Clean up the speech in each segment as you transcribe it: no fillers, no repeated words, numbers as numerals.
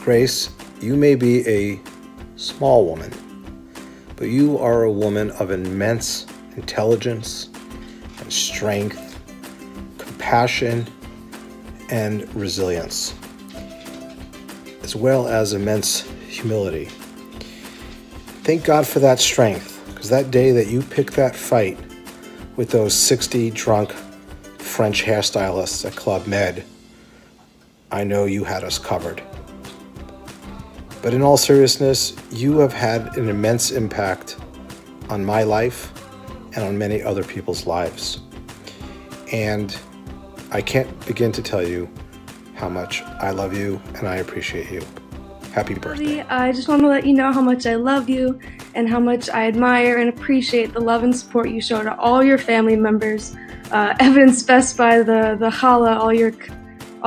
Grace, you may be a small woman, but you are a woman of immense intelligence and strength, compassion, and resilience, as well as immense humility. Thank God for that strength, because that day that you picked that fight with those 60 drunk French hairstylists at Club Med, I know you had us covered. But in all seriousness, you have had an immense impact on my life and on many other people's lives. And I can't begin to tell you how much I love you and I appreciate you. Happy birthday. Bubbie, I just want to let you know how much I love you and how much I admire and appreciate the love and support you show to all your family members, evidenced best by the challah all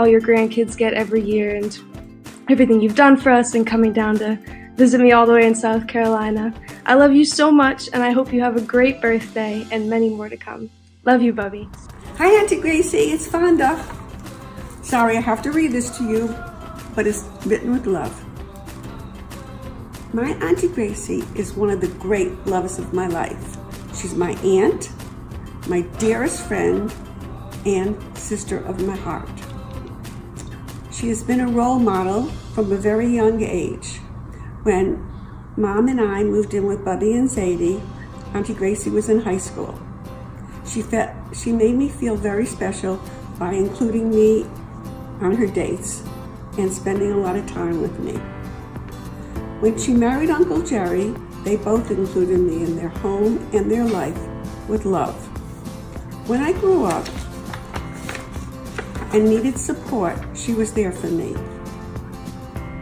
your grandkids get every year, and everything you've done for us and coming down to visit me all the way in South Carolina. I love you so much, and I hope you have a great birthday and many more to come. Love you, Bubbie. Hi, Auntie Gracie, it's Fonda. Sorry I have to read this to you, but it's written with love. My Auntie Gracie is one of the great loves of my life. She's my aunt, my dearest friend, and sister of my heart. She has been a role model from a very young age. When Mom and I moved in with Bubbie and Zadie, Auntie Gracie was in high school. She made me feel very special by including me on her dates and spending a lot of time with me. When she married Uncle Jerry, they both included me in their home and their life with love. When I grew up and needed support, she was there for me.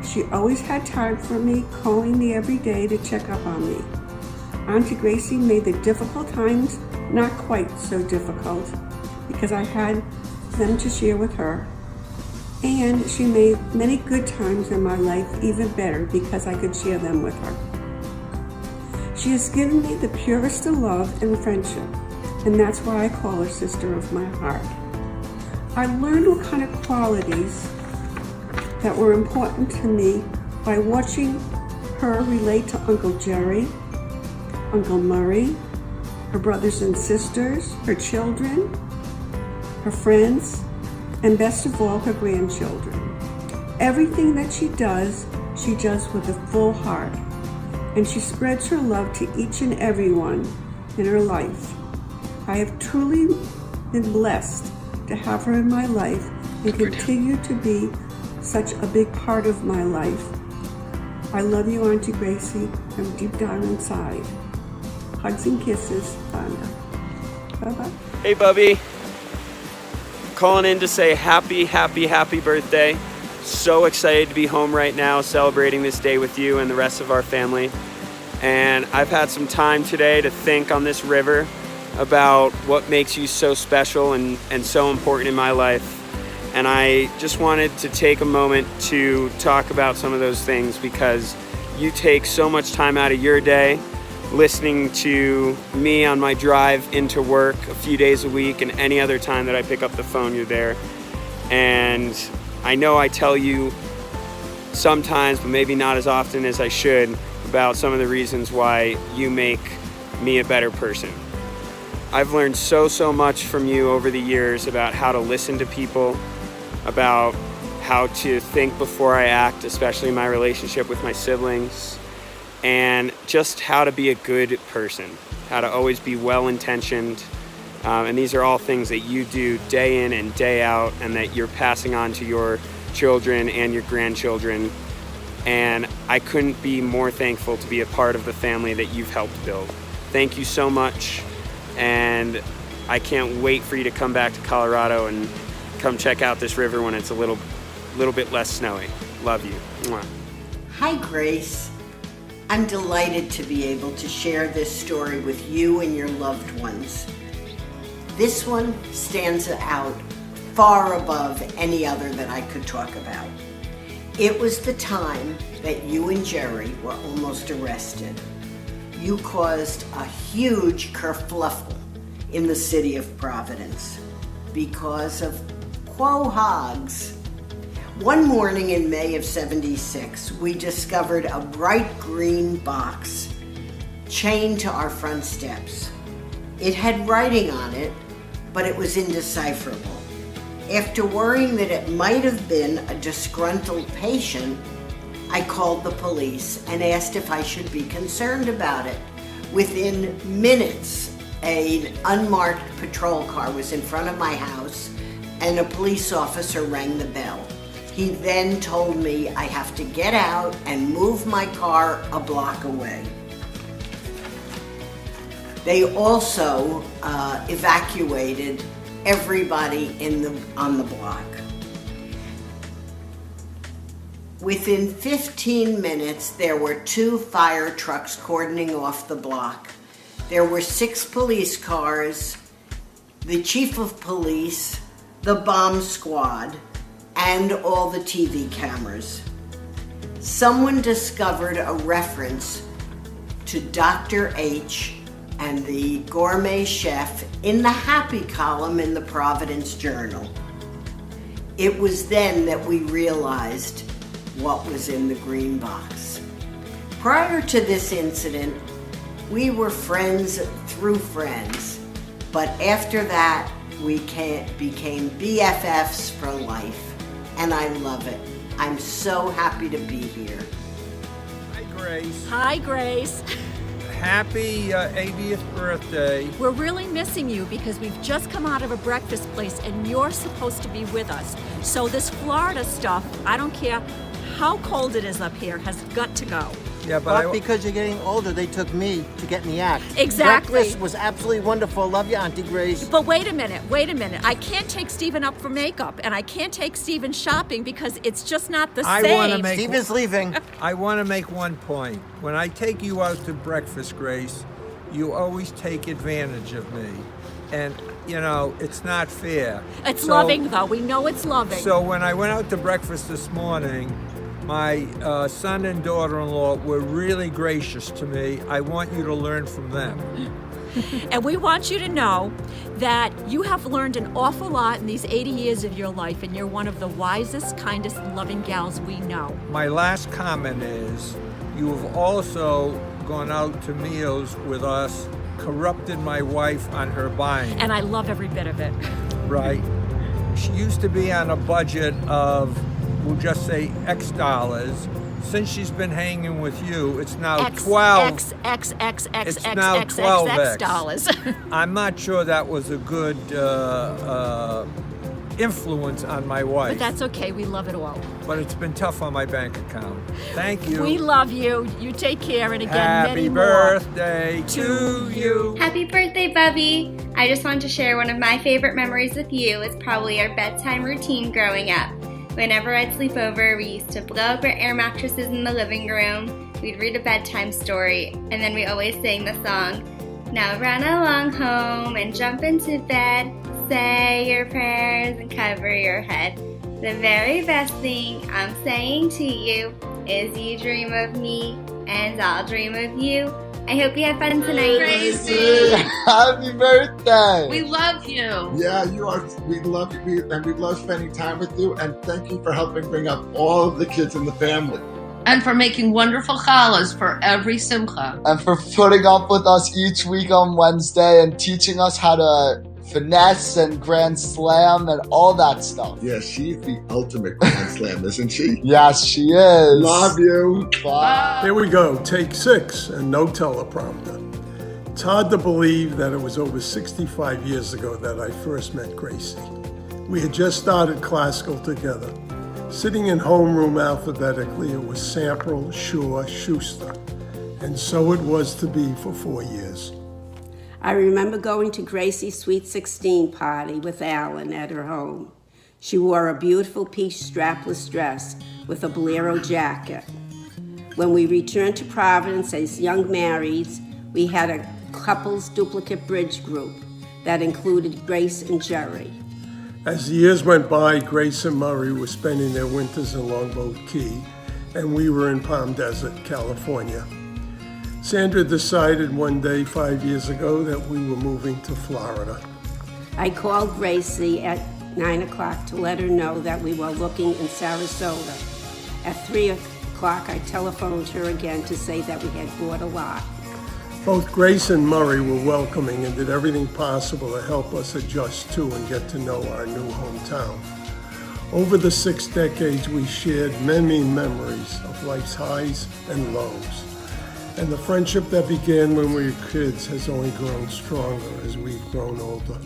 She always had time for me, calling me every day to check up on me. Auntie Gracie made the difficult times not quite so difficult because I had them to share with her. And she made many good times in my life even better because I could share them with her. She has given me the purest of love and friendship, and that's why I call her sister of my heart. I learned what kind of qualities that were important to me by watching her relate to Uncle Jerry, Uncle Murray, her brothers and sisters, her children, her friends, and best of all, her grandchildren. Everything that she does with a full heart, and she spreads her love to each and everyone in her life. I have truly been blessed to have her in my life and continue to be such a big part of my life. I love you, Auntie Gracie, from deep down inside. Hugs and kisses, Fonda. Bye-bye. Hey, Bubbie. Calling in to say happy birthday. So excited to be home right now celebrating this day with you and the rest of our family. And I've had some time today to think on this river about what makes you so special and so important in my life. And I just wanted to take a moment to talk about some of those things because you take so much time out of your day listening to me on my drive into work a few days a week, and any other time that I pick up the phone, you're there. And I know I tell you sometimes, but maybe not as often as I should, about some of the reasons why you make me a better person. I've learned so much from you over the years about how to listen to people, about how to think before I act, especially in my relationship with my siblings, and just how to be a good person, how to always be well-intentioned. And these are all things that you do day in and day out, and that you're passing on to your children and your grandchildren. And I couldn't be more thankful to be a part of the family that you've helped build. Thank you so much. And I can't wait for you to come back to Colorado and come check out this river when it's a little bit less snowy. Love you. Mwah. Hi, Grace. I'm delighted to be able to share this story with you and your loved ones. This one stands out far above any other that I could talk about. It was the time that you and Jerry were almost arrested. You caused a huge kerfluffle in the city of Providence because of quo hogs. One morning in May of '76, we discovered a bright green box chained to our front steps. It had writing on it, but it was indecipherable. After worrying that it might have been a disgruntled patient, I called the police and asked if I should be concerned about it. Within minutes, an unmarked patrol car was in front of my house and a police officer rang the bell. He then told me I have to get out and move my car a block away. They also evacuated everybody on the block. Within 15 minutes, there were 2 fire trucks cordoning off the block. There were 6 police cars, the chief of police, the bomb squad, and all the TV cameras. Someone discovered a reference to Dr. H and the gourmet chef in the happy column in the Providence Journal. It was then that we realized what was in the green box. Prior to this incident, we were friends through friends, but after that, we became BFFs for life, and I love it. I'm so happy to be here. Hi, Grace. Hi, Grace. Happy 80th birthday. We're really missing you because we've just come out of a breakfast place and you're supposed to be with us. So this Florida stuff, I don't care how cold it is up here, has got to go. Yeah, but because you're getting older, they took me to get in the act. Exactly. Breakfast was absolutely wonderful. Love you, Auntie Grace. But wait a minute. I can't take Stephen up for makeup and I can't take Stephen shopping because it's just not the same. Stephen's leaving. I want to make one point. When I take you out to breakfast, Grace, you always take advantage of me. And, you know, it's not fair. It's loving, though. We know it's loving. So when I went out to breakfast this morning, my son and daughter-in-law were really gracious to me. I want you to learn from them. And we want you to know that you have learned an awful lot in these 80 years of your life, and you're one of the wisest, kindest, loving gals we know. My last comment is, you have also gone out to meals with us, corrupted my wife on her buying. And I love every bit of it. Right. She used to be on a budget of, we'll just say X dollars. Since she's been hanging with you, it's now 12. X dollars. I'm not sure that was a good influence on my wife. But that's okay. We love it all. But it's been tough on my bank account. Thank you. We love you. You take care. And again, Happy many birthday to you. Happy birthday, Bubbie. I just want to share one of my favorite memories with you. It's probably our bedtime routine growing up. Whenever I'd sleep over, we used to blow up our air mattresses in the living room. We'd read a bedtime story, and then we always sang the song, "Now run along home and jump into bed, say your prayers and cover your head. The very best thing I'm saying to you is you dream of me, and I'll dream of you. I hope you have fun tonight." Gracie! Happy birthday! We love you. Yeah, you are. We love you, and we love spending time with you. And thank you for helping bring up all of the kids in the family. And for making wonderful challahs for every simcha. And for putting up with us each week on Wednesday and teaching us how to finesse and grand slam and all that stuff. Yeah, she's the ultimate grand slam, isn't she? Yes, she is. Love you. Bye. Here we go, take 6 and no teleprompter. It's hard to believe that it was over 65 years ago that I first met Gracie. We had just started classical together. Sitting in homeroom alphabetically, it was Sample, Shaw, Schuster. And so it was to be for 4 years. I remember going to Gracie's Sweet 16 party with Alan at her home. She wore a beautiful peach strapless dress with a bolero jacket. When we returned to Providence as young marrieds, we had a couples duplicate bridge group that included Grace and Jerry. As the years went by, Grace and Murray were spending their winters in Longboat Key, and we were in Palm Desert, California. Sandra decided one day 5 years ago that we were moving to Florida. I called Gracie at 9 o'clock to let her know that we were looking in Sarasota. At 3 o'clock, I telephoned her again to say that we had bought a lot. Both Grace and Murray were welcoming and did everything possible to help us adjust to and get to know our new hometown. Over the 6 decades, we shared many memories of life's highs and lows. And the friendship that began when we were kids has only grown stronger as we've grown older.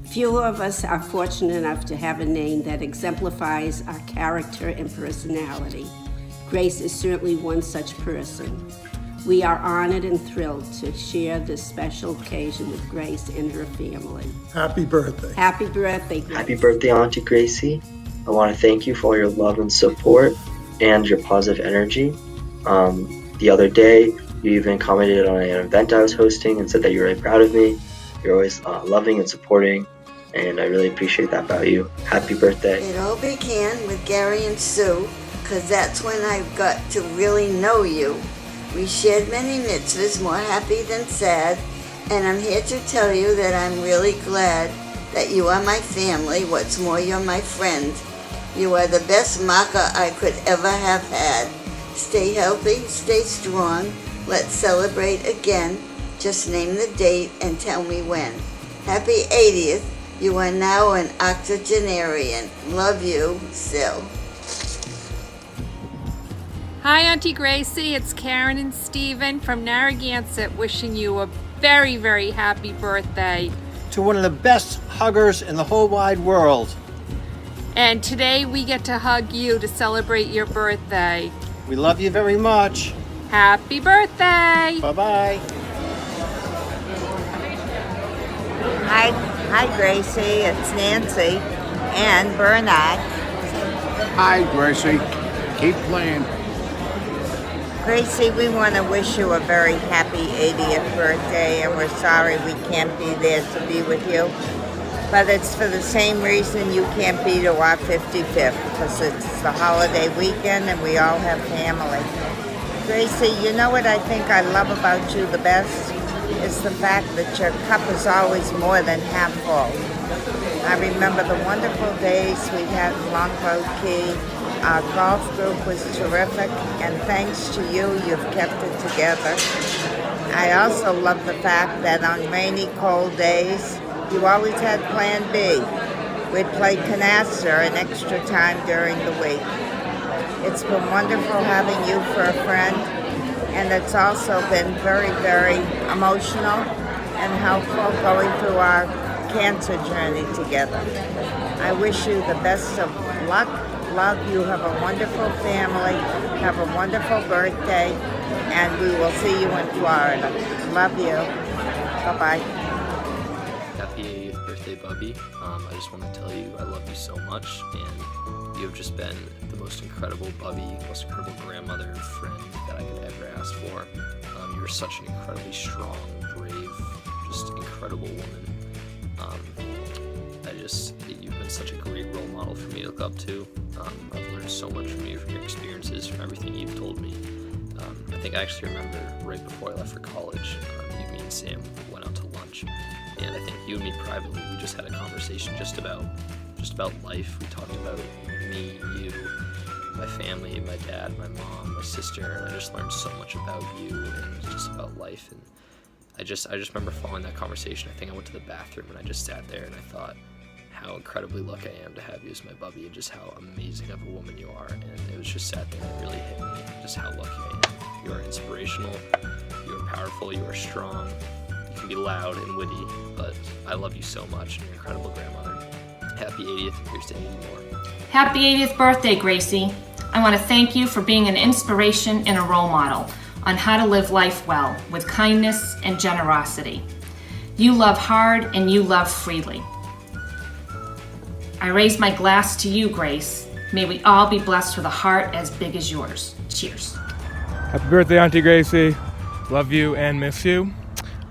Few of us are fortunate enough to have a name that exemplifies our character and personality. Grace is certainly one such person. We are honored and thrilled to share this special occasion with Grace and her family. Happy birthday. Happy birthday, Grace. Happy birthday, Auntie Gracie. I want to thank you for all your love and support and your positive energy. The other day, you even commented on an event I was hosting and said that you're really proud of me. You're always loving and supporting, and I really appreciate that about you. Happy birthday. It all began with Gary and Sue, because that's when I got to really know you. We shared many mitzvahs, more happy than sad, and I'm here to tell you that I'm really glad that you are my family. What's more, you're my friend. You are the best makkah I could ever have had. Stay healthy, stay strong. Let's celebrate again. Just name the date and tell me when. Happy 80th. You are now an octogenarian. Love you, Sil. Hi, Auntie Gracie. It's Karen and Steven from Narragansett wishing you a very, very happy birthday. To one of the best huggers in the whole wide world. And today we get to hug you to celebrate your birthday. We love you very much. Happy birthday! Bye-bye. Hi, Gracie. It's Nancy and Bernard. Hi, Gracie. Keep playing. Gracie, we want to wish you a very happy 80th birthday, and we're sorry we can't be there to be with you. But it's for the same reason you can't be to our 55th, because it's the holiday weekend and we all have family. Gracie, you know what I think I love about you the best? Is the fact that your cup is always more than half full. I remember the wonderful days we had in Longboat Key. Our golf group was terrific, and thanks to you, you've kept it together. I also love the fact that on rainy, cold days, you always had Plan B. We'd play canasta an extra time during the week. It's been wonderful having you for a friend, and it's also been very, very emotional and helpful going through our cancer journey together. I wish you the best of luck. Love you. Have a wonderful family. Have a wonderful birthday, and we will see you in Florida. Love you. Bye-bye. Happy 80th birthday, Bubbie. I just want to tell you I love you so much, and you have just been the most incredible Bubbie, most incredible grandmother and friend that I could ever ask for. You are such an incredibly strong, brave, just incredible woman. You've been such a great role model for me to look up to. I've learned so much from you, from your experiences, from everything you've told me. I think I actually remember right before I left for college, you, me, and Sam went out to lunch, and I think you and me privately, we just had a conversation just about life. We talked about me, you, my family, my dad, my mom, my sister, and I just learned so much about you and just about life. And I just remember following that conversation. I think I went to the bathroom and I just sat there and I thought how incredibly lucky I am to have you as my Bubbie, and just how amazing of a woman you are. And it was just sat there and it really hit me just how lucky I am. You are inspirational, you are powerful, you are strong, you can be loud and witty, but I love you so much, and you're an incredible grandmother. Happy 80th, and here's to 80 more. Happy 80th birthday, Gracie. I want to thank you for being an inspiration and a role model on how to live life well, with kindness and generosity. You love hard and you love freely. I raise my glass to you, Grace. May we all be blessed with a heart as big as yours. Cheers. Happy birthday, Auntie Gracie. Love you and miss you.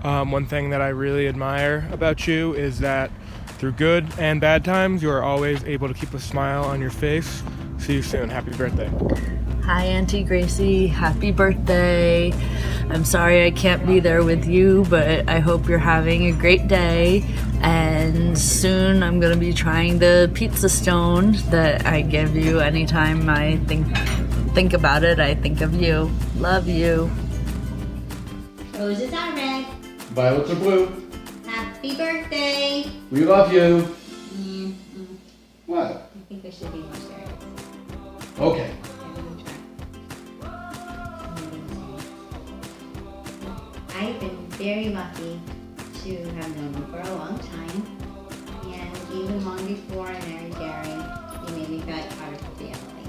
One thing that I really admire about you is that through good and bad times, you are always able to keep a smile on your face. See you soon. Happy birthday. Hi, Auntie Gracie. Happy birthday. I'm sorry I can't be there with you, but I hope you're having a great day. And soon I'm gonna be trying the pizza stone that I give you anytime I think about it. I think of you. Love you. Roses are red. Violets are blue. Happy birthday. We love you. What? I think we should be more serious. Okay. I've been very lucky to have known you for a long time, and even long before I married Gary, you made me feel like part of the family.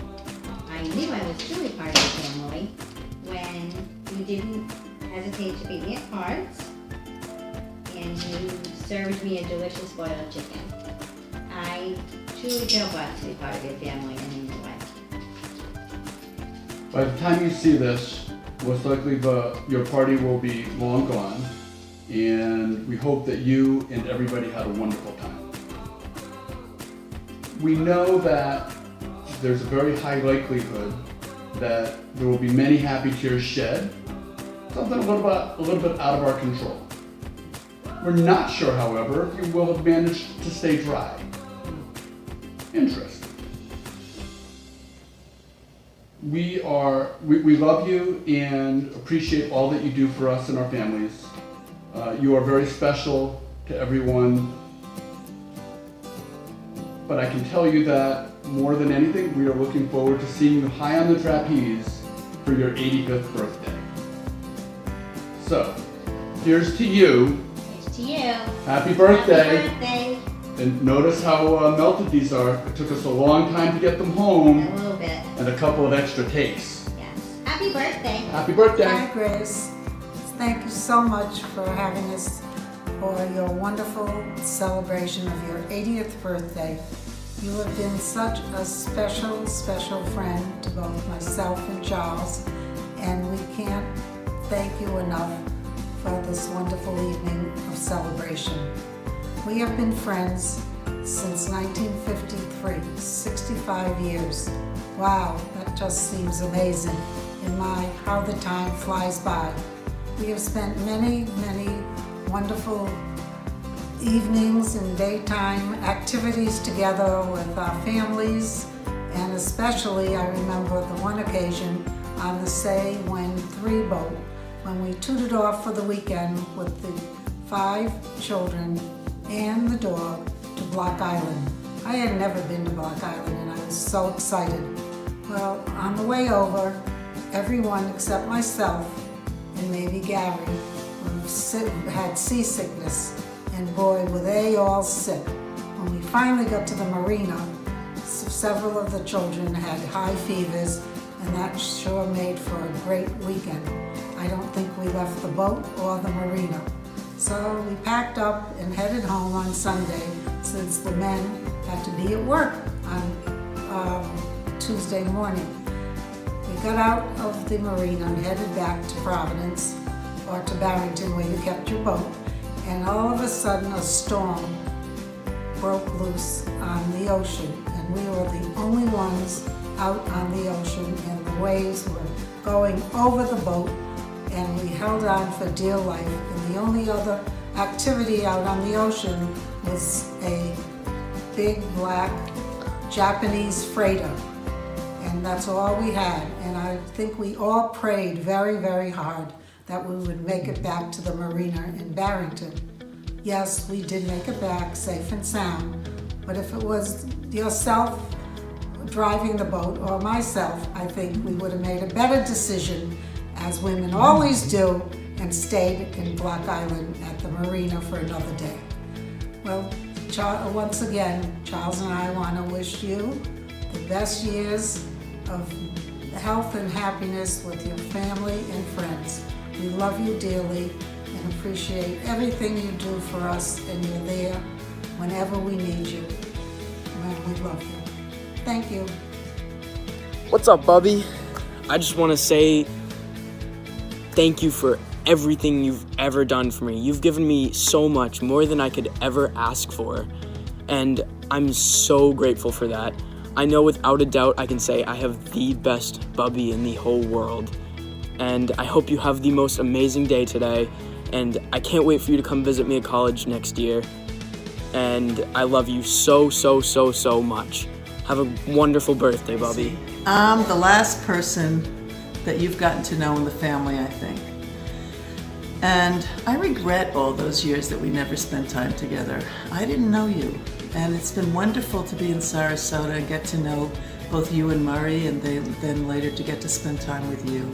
I knew I was truly part of the family when you didn't hesitate to beat me at cards, and you served me a delicious boiled chicken. I truly feel blessed to be part of your family in a new way. By the time you see this, most likely your party will be long gone, and we hope that you and everybody had a wonderful time. We know that there's a very high likelihood that there will be many happy tears shed, something a little bit out of our control. We're not sure, however, if you will have managed to stay dry. Interesting. We love you and appreciate all that you do for us and our families. You are very special to everyone. But I can tell you that more than anything, we are looking forward to seeing you high on the trapeze for your 85th birthday. So, here's to you. Here's to you. Happy birthday. Happy birthday. And notice how melted these are. It took us a long time to get them home. A little bit. And a couple of extra takes. Yes. Happy birthday. Happy birthday. Hi, Grace. Thank you so much for having us for your wonderful celebration of your 80th birthday. You have been such a special, special friend to both myself and Charles, and we can't thank you enough for this wonderful evening of celebration. We have been friends since 1953, 65 years. Wow, that just seems amazing. And how the time flies by. We have spent many, many wonderful evenings and daytime activities together with our families, and especially I remember the one occasion on the Say When 3 boat when we tooted off for the weekend with the 5 children and the dog to Block Island. I had never been to Block Island and I was so excited. Well, on the way over, everyone except myself and maybe Gary had seasickness, and boy, were they all sick. When we finally got to the marina, several of the children had high fevers, and that sure made for a great weekend. I don't think we left the boat or the marina. So we packed up and headed home on Sunday since the men had to be at work on Tuesday morning. We got out of the marina and headed back to Providence or to Barrington where you kept your boat, and all of a sudden a storm broke loose on the ocean, and we were the only ones out on the ocean, and the waves were going over the boat, and we held on for dear life. And the only other activity out on the ocean was a big black Japanese freighter, and that's all we had. And I think we all prayed very, very hard that we would make it back to the marina in Barrington. Yes, we did make it back safe and sound, but if it was yourself driving the boat or myself, I think we would have made a better decision, as women always do, and stayed in Block Island at the marina for another day. Well, once again, Charles and I want to wish you the best years of health and happiness with your family and friends. We love you dearly and appreciate everything you do for us, and you're there whenever we need you. And we love you. Thank you. What's up, Bubbie? I just want to say thank you for everything you've ever done for me. You've given me so much, more than I could ever ask for, and I'm so grateful for that. I know without a doubt I can say I have the best Bubbie in the whole world. And I hope you have the most amazing day today, and I can't wait for you to come visit me at college next year. and I love you so, so, so, so much. Have a wonderful birthday, Bubbie. I'm the last person that you've gotten to know in the family, I think. And I regret all those years that we never spent time together. I didn't know you, and it's been wonderful to be in Sarasota and get to know both you and Murray, and then later to get to spend time with you.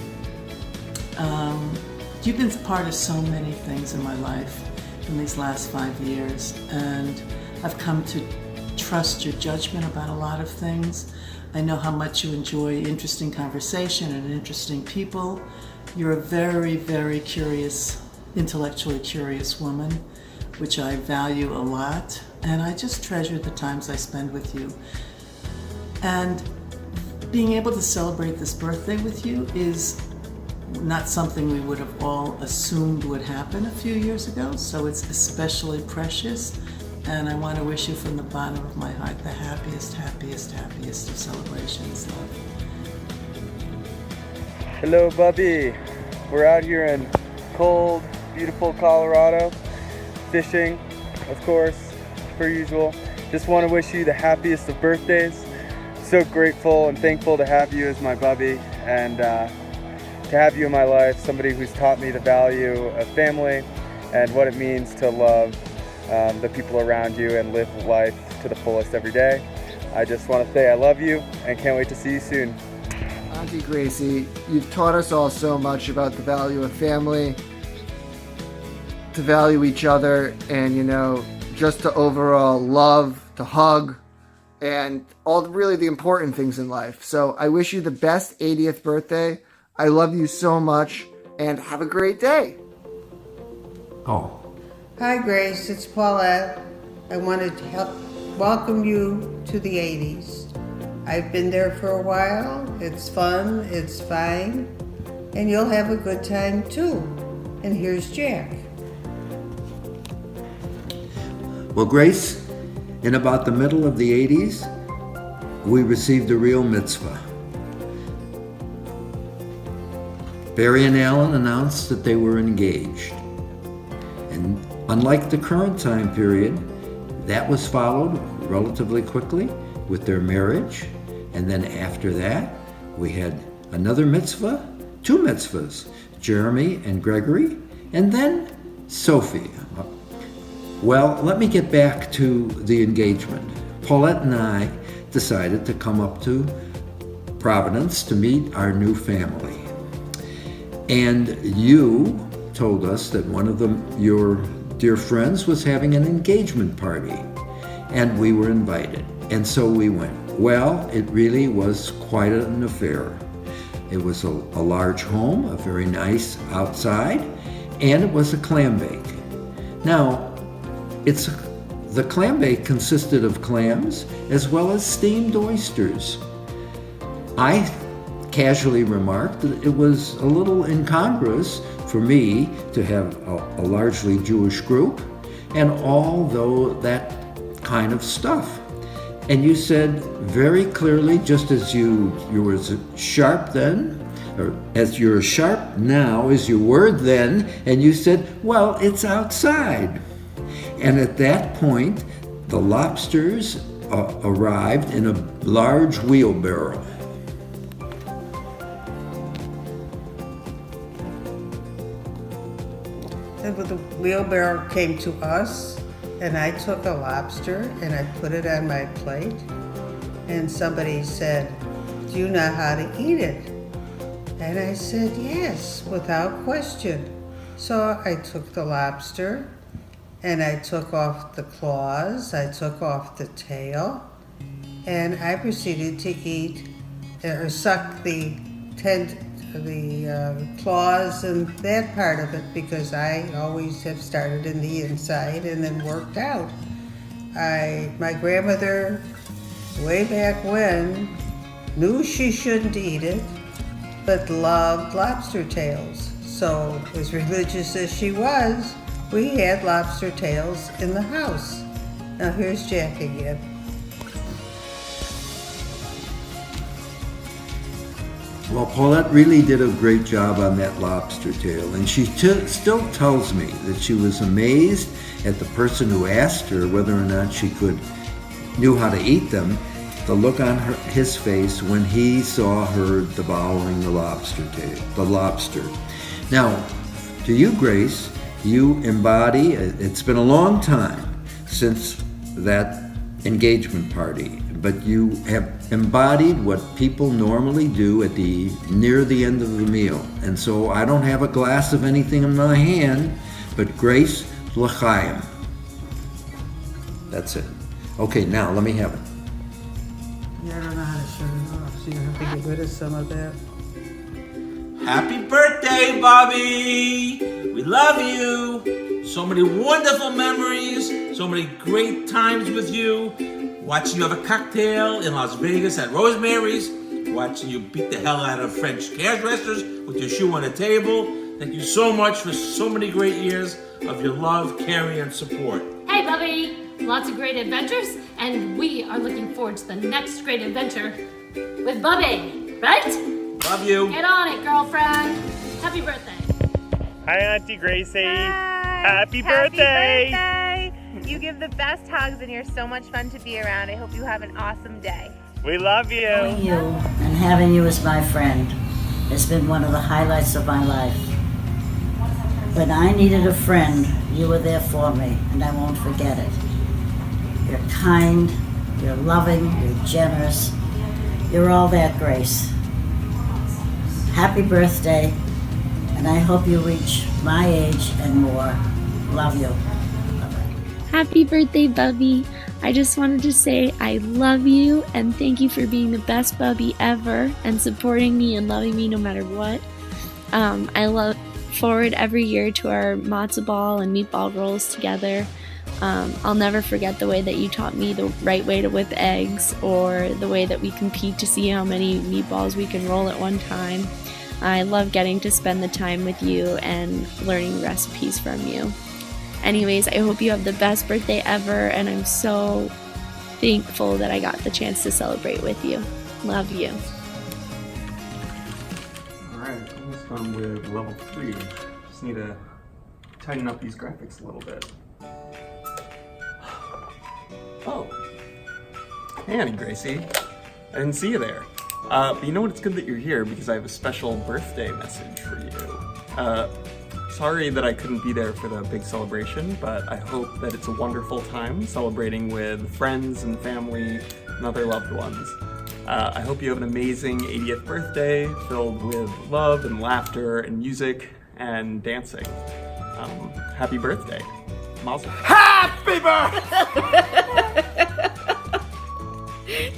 You've been part of so many things in my life in these last 5 years, and I've come to trust your judgment about a lot of things. I know how much you enjoy interesting conversation and interesting people. You're a very, very curious, intellectually curious woman, which I value a lot, and I just treasure the times I spend with you. And being able to celebrate this birthday with you is not something we would have all assumed would happen a few years ago, so it's especially precious. And I want to wish you from the bottom of my heart the happiest, happiest, happiest of celebrations, love. Hello, Bubbie. We're out here in cold, beautiful Colorado, fishing, of course, per usual. Just want to wish you the happiest of birthdays. So grateful and thankful to have you as my Bubbie, and to have you in my life, somebody who's taught me the value of family and what it means to love the people around you and live life to the fullest every day. I just want to say I love you and can't wait to see you soon. Auntie Gracie, you've taught us all so much about the value of family, to value each other, and just to overall love, to hug, and all really the important things in life. So I wish you the best 80th birthday. I love you so much, and have a great day. Oh. Hi Grace, it's Paulette. I wanted to help welcome you to the 80s. I've been there for a while. It's fun, it's fine, and you'll have a good time too. And here's Jack. Well, Grace, in about the middle of the 80s, we received a real mitzvah. Barry and Alan announced that they were engaged. And unlike the current time period, that was followed relatively quickly with their marriage. And then after that, we had another mitzvah, 2 mitzvahs, Jeremy and Gregory, and then Sophie. Well, let me get back to the engagement. Paulette and I decided to come up to Providence to meet our new family. And you told us that one of your dear friends was having an engagement party, and we were invited. And so we went. Well, it really was quite an affair. It was a large home, a very nice outside, and it was a clam bake. Now, the clam bake consisted of clams as well as steamed oysters. I casually remarked that it was a little incongruous for me to have a largely Jewish group and all that kind of stuff. And you said very clearly, just as you were as sharp then, or as you're as sharp now as you were then, and you said, well, it's outside. And at that point, the lobsters arrived in a large wheelbarrow. And the wheelbarrow came to us, and I took a lobster and I put it on my plate. And somebody said, "Do you know how to eat it?" And I said, "Yes, without question." So I took the lobster and I took off the claws, I took off the tail, and I proceeded to eat or suck the claws and that part of it, because I always have started in the inside and then worked out. My grandmother, way back when, knew she shouldn't eat it, but loved lobster tails. So, as religious as she was, we had lobster tails in the house. Now here's Jack again. Well, Paulette really did a great job on that lobster tail, and she still tells me that she was amazed at the person who asked her whether or not she knew how to eat them, the look on his face when he saw her devouring the lobster. Now, to you, Grace, you embody, it's been a long time since that engagement party, but you have embodied what people normally do near the end of the meal. And so I don't have a glass of anything in my hand, but Grace L'chaim. That's it. Okay, now let me have it. Yeah, I don't know how to shut it off, so you have to get rid of some of that. Happy birthday, Bubbie! We love you! So many wonderful memories, so many great times with you. Watching you have a cocktail in Las Vegas at Rosemary's. Watching you beat the hell out of French hairdressers with your shoe on the table. Thank you so much for so many great years of your love, caring, and support. Hey, Bubbie! Lots of great adventures, and we are looking forward to the next great adventure with Bubbie, right? Love you. Get on it, girlfriend. Happy birthday. Hi, Auntie Gracie. Hi. Happy birthday. Happy birthday. You give the best hugs, and you're so much fun to be around. I hope you have an awesome day. We love you. Knowing you and having you as my friend has been one of the highlights of my life. When I needed a friend, you were there for me, and I won't forget it. You're kind, you're loving, you're generous. You're all that, Grace. Happy birthday, and I hope you reach my age and more. Love you. Happy birthday, Bubbie. I just wanted to say I love you and thank you for being the best Bubbie ever and supporting me and loving me no matter what. I look forward every year to our matzo ball and meatball rolls together. I'll never forget the way that you taught me the right way to whip eggs, or the way that we compete to see how many meatballs we can roll at one time. I love getting to spend the time with you and learning recipes from you. Anyways, I hope you have the best birthday ever, and I'm so thankful that I got the chance to celebrate with you. Love you. Alright, almost done with level 3. Just need to tighten up these graphics a little bit. Oh. Hey, Auntie Gracie. I didn't see you there. But you know what? It's good that you're here because I have a special birthday message for you. Sorry that I couldn't be there for the big celebration, but I hope that it's a wonderful time celebrating with friends and family and other loved ones. I hope you have an amazing 80th birthday filled with love and laughter and music and dancing. Happy birthday. Mazel. Happy birthday!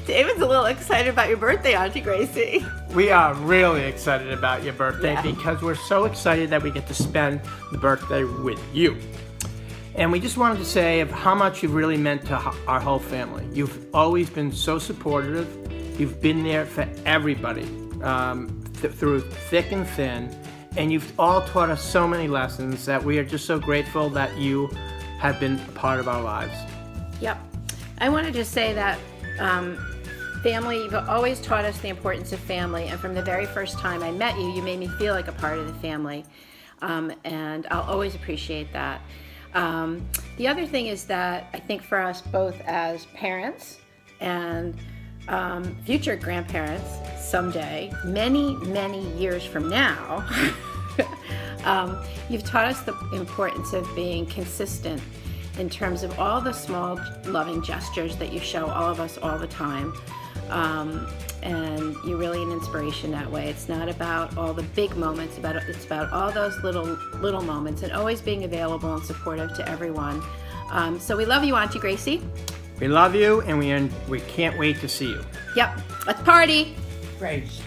David's a little excited about your birthday, Auntie Gracie. We are really excited about your birthday because we're so excited that we get to spend the birthday with you. And we just wanted to say of how much you've really meant to our whole family. You've always been so supportive. You've been there for everybody through thick and thin. And you've all taught us so many lessons that we are just so grateful that you have been a part of our lives. Yep. I wanted to say that family, you've always taught us the importance of family, and from the very first time I met you, you made me feel like a part of the family, and I'll always appreciate that. The other thing is that I think for us both as parents and future grandparents someday, many, many years from now, you've taught us the importance of being consistent in terms of all the small loving gestures that you show all of us all the time. And you're really an inspiration that way. It's not about all the big moments, it's about all those little moments, and always being available and supportive to everyone. So we love you, Auntie Gracie. We love you, and we can't wait to see you. Yep, let's party. Grace.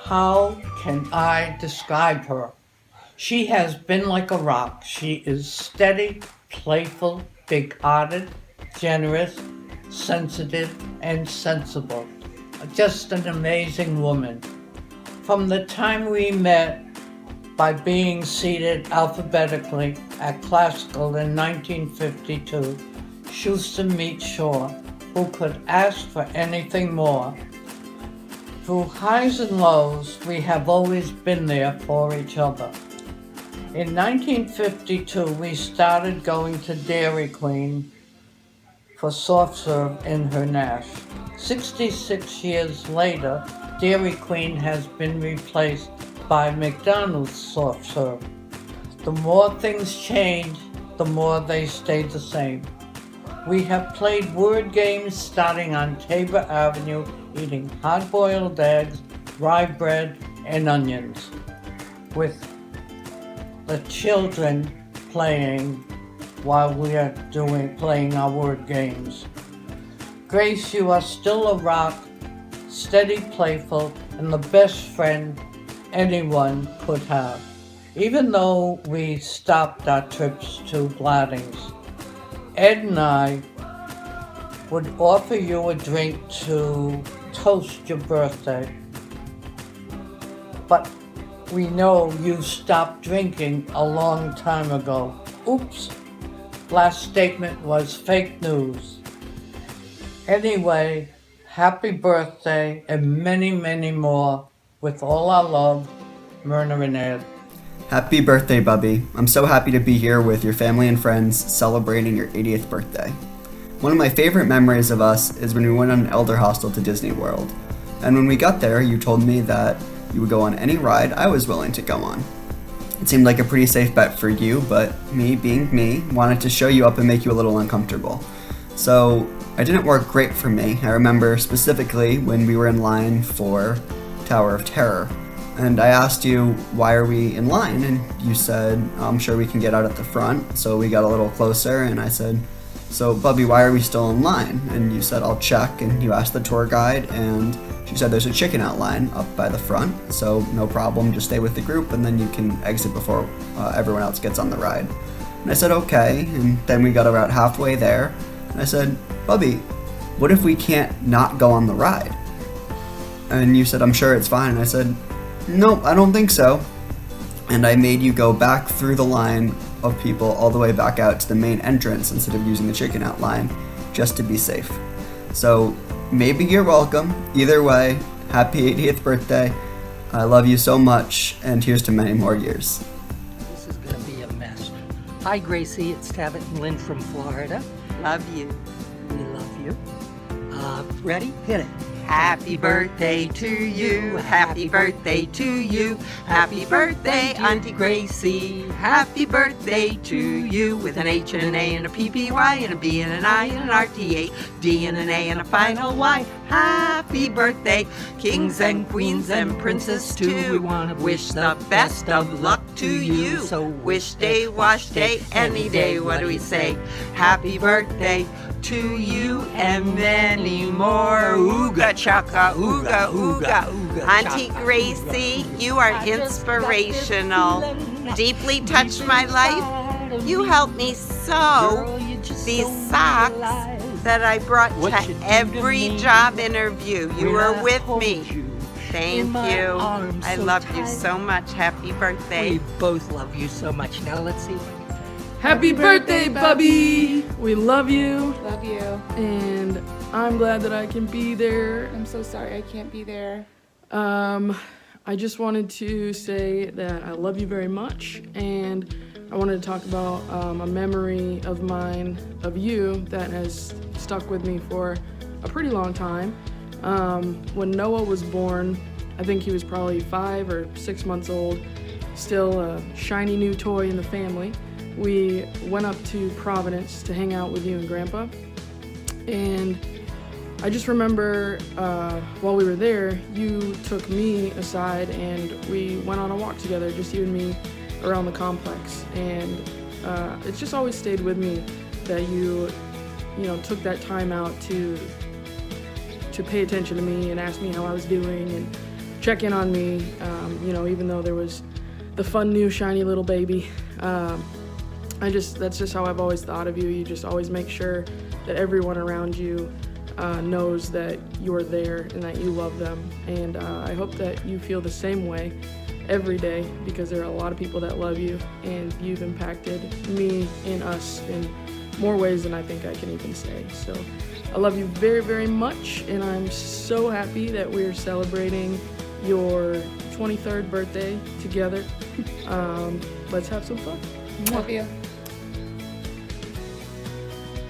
How can I describe her? She has been like a rock. She is steady, playful, big-hearted, generous, sensitive, and sensible. Just an amazing woman. From the time we met by being seated alphabetically at classical in 1952, Schuster Meets Shore, who could ask for anything more? Through highs and lows, we have always been there for each other. In 1952, we started going to Dairy Queen for soft serve in her Nash. 66 years later, Dairy Queen has been replaced by McDonald's soft serve. The more things change, the more they stay the same. We have played word games starting on Tabor Avenue, eating hard-boiled eggs, rye bread, and onions, with the children playing while we are playing our word games. Grace, you are still a rock, steady, playful, and the best friend anyone could have. Even though we stopped our trips to Blatting's, Ed and I would offer you a drink to toast your birthday. But we know you stopped drinking a long time ago. Oops, last statement was fake news. Anyway, happy birthday and many, many more. With all our love, Myrna and Ed. Happy birthday, Bubbie. I'm so happy to be here with your family and friends celebrating your 80th birthday. One of my favorite memories of us is when we went on an elder hostel to Disney World. And when we got there, you told me that you would go on any ride I was willing to go on. It seemed like a pretty safe bet for you, but me, being me, wanted to show you up and make you a little uncomfortable. So it didn't work great for me. I remember specifically when we were in line for Tower of Terror. And I asked you, why are we in line? And you said, I'm sure we can get out at the front. So we got a little closer and I said, so Bubbie, why are we still in line? And you said, I'll check. And you asked the tour guide and she said there's a chicken out line up by the front. So no problem, just stay with the group and then you can exit before everyone else gets on the ride. And I said, okay. And then we got about halfway there. And I said, Bubbie, what if we can't not go on the ride? And you said, I'm sure it's fine. And I said, nope, I don't think so. And I made you go back through the line of people all the way back out to the main entrance instead of using the chicken out line, just to be safe. So maybe you're welcome. Either way, happy 80th birthday. I love you so much, and here's to many more years. This is gonna be a mess. Hi Gracie, it's Tabit and Lynn from Florida. Love you. We love you. Ready? Hit it. Happy birthday to you, happy birthday to you, happy birthday, Auntie Gracie. Happy birthday to you, with an H and an A and a PPY and a B and an I and an RTA, D and an A and a final Y. Happy birthday, kings and queens and princes too. We want to wish the best of luck to you. So wish day, wash day, any day, what do we say? Happy birthday to you and many more. Ooga chaka, ooga, ooga, ooga. Auntie Gracie, you are inspirational. Deeply touched my life. You helped me sew these socks that I brought to every job interview. You were with me. Thank you. I love you so much. Happy birthday. We both love you so much. Now let's see. Happy birthday, Bubbie! We love you. Love you. And I'm glad that I can be there. I'm so sorry I can't be there. I just wanted to say that I love you very much, and I wanted to talk about a memory of mine of you that has stuck with me for a pretty long time. When Noah was born, I think he was probably 5 or 6 months old, still a shiny new toy in the family. We went up to Providence to hang out with you and Grandpa, and I just remember while we were there, you took me aside and we went on a walk together, just you and me, around the complex. And it's just always stayed with me that you took that time out to pay attention to me and ask me how I was doing and check in on me. Even though there was the fun new shiny little baby. That's just how I've always thought of you. You just always make sure that everyone around you knows that you're there and that you love them. And I hope that you feel the same way every day, because there are a lot of people that love you, and you've impacted me and us in more ways than I think I can even say. So I love you very, very much, and I'm so happy that we're celebrating your 23rd birthday together. Let's have some fun. Love you.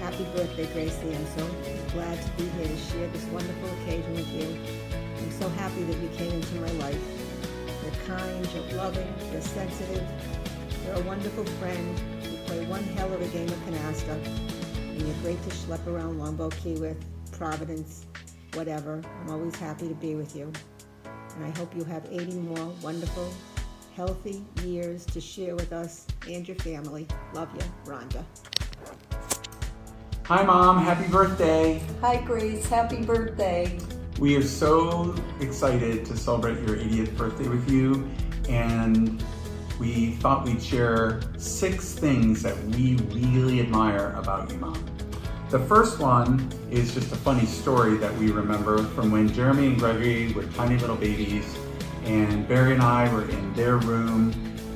Happy birthday, Gracie. I'm so glad to be here to share this wonderful occasion with you. I'm so happy that you came into my life. You're kind, you're loving, you're sensitive, you're a wonderful friend. You play one hell of a game of canasta, and you're great to schlep around Longboat Key with, Providence, whatever. I'm always happy to be with you. And I hope you have 80 more wonderful, healthy years to share with us and your family. Love you, Rhonda. Hi Mom, happy birthday. Hi Grace, happy birthday. We are so excited to celebrate your 80th birthday with you, and we thought we'd share 6 things that we really admire about you, Mom. The first one is just a funny story that we remember from when Jeremy and Gregory were tiny little babies, and Barry and I were in their room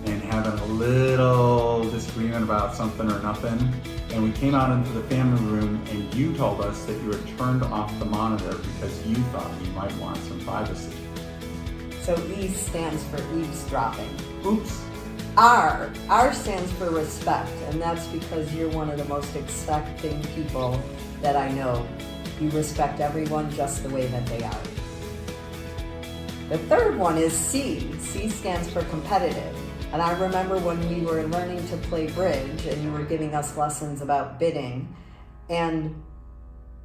and having a little disagreement about something or nothing. And we came out into the family room and you told us that you had turned off the monitor because you thought we might want some privacy. So E stands for eavesdropping. Oops. R stands for respect, and that's because you're one of the most expecting people that I know. You respect everyone just the way that they are. The third one is C. C stands for competitive. And I remember when we were learning to play bridge and you were giving us lessons about bidding, and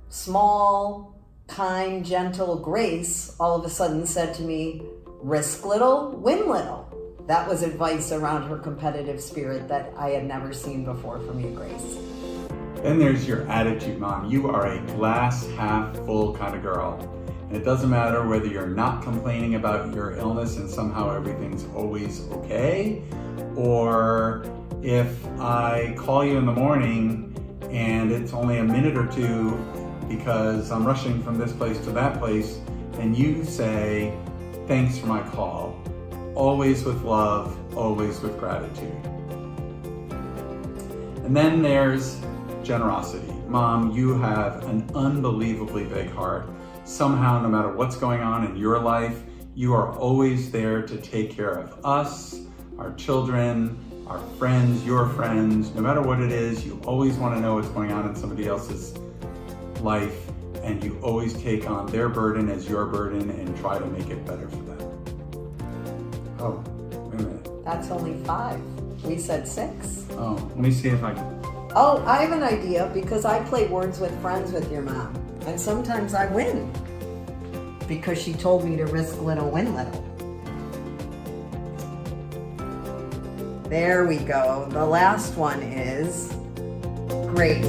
small, kind, gentle Grace all of a sudden said to me, risk little, win little. That was advice around her competitive spirit that I had never seen before from you, Grace. Then there's your attitude, Mom. You are a glass half full kind of girl. And it doesn't matter whether you're not complaining about your illness and somehow everything's always okay, or if I call you in the morning and it's only a minute or two because I'm rushing from this place to that place, and you say, thanks for my call. Always with love, always with gratitude. And then there's generosity. Mom, you have an unbelievably big heart. Somehow, no matter what's going on in your life, you are always there to take care of us, our children, our friends, your friends. No matter what it is, you always want to know what's going on in somebody else's life, and you always take on their burden as your burden and try to make it better for them. Oh, wait a minute. That's only 5. We said 6. Oh, let me see if I can. Oh, I have an idea, because I play Words with Friends with your mom. And sometimes I win, because she told me to risk little, win little. There we go. The last one is Grace.